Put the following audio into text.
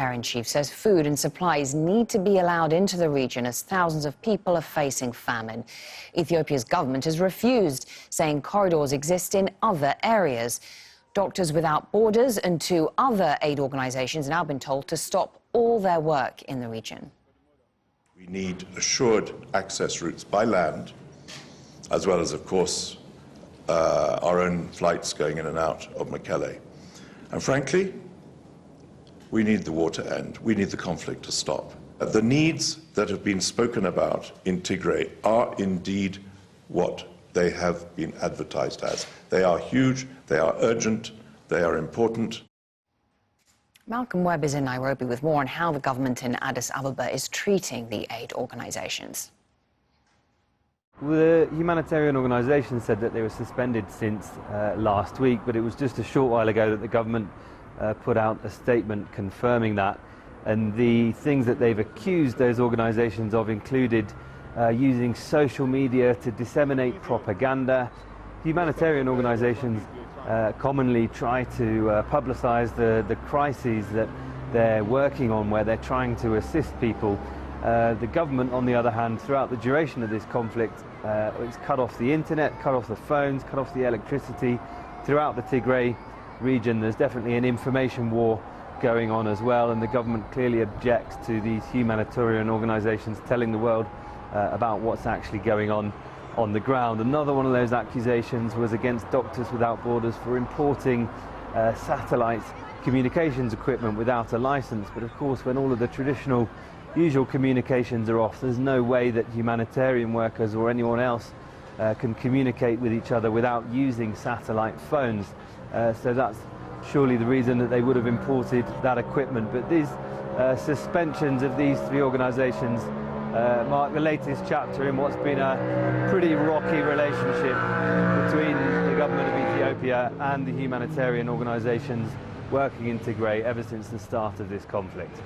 Humanitarian chief says food and supplies need to be allowed into the region as thousands of people are facing famine. Ethiopia's government has refused, saying corridors exist in other areas. Doctors Without Borders and 2 other aid organizations have now been told to stop all their work in the region. We need assured access routes by land, as well as, of course, our own flights going in and out of Mekelle. And frankly, we need the war to end. We need the conflict to stop. The needs that have been spoken about in Tigray are indeed what they have been advertised as. They are huge, they are urgent, they are important. Malcolm Webb is in Nairobi with more on how the government in Addis Ababa is treating the aid organizations. The humanitarian organisations said that they were suspended since last week, but it was just a short while ago that the government put out a statement confirming that. And the things that they've accused those organisations of included using social media to disseminate propaganda. Humanitarian organisations commonly try to publicise the crises that they're working on, where they're trying to assist people. The government, on the other hand, throughout the duration of this conflict, it's cut off the internet, cut off the phones, cut off the electricity. Throughout the Tigray region, there's definitely an information war going on as well, and the government clearly objects to these humanitarian organisations telling the world about what's actually going on the ground. Another one of those accusations was against Doctors Without Borders for importing satellite communications equipment without a licence. But of course, when all of the traditional usual communications are off, there's no way that humanitarian workers or anyone else can communicate with each other without using satellite phones. So that's surely the reason that they would have imported that equipment. But these suspensions of these 3 organisations mark the latest chapter in what's been a pretty rocky relationship between the government of Ethiopia and the humanitarian organisations working in Tigray ever since the start of this conflict.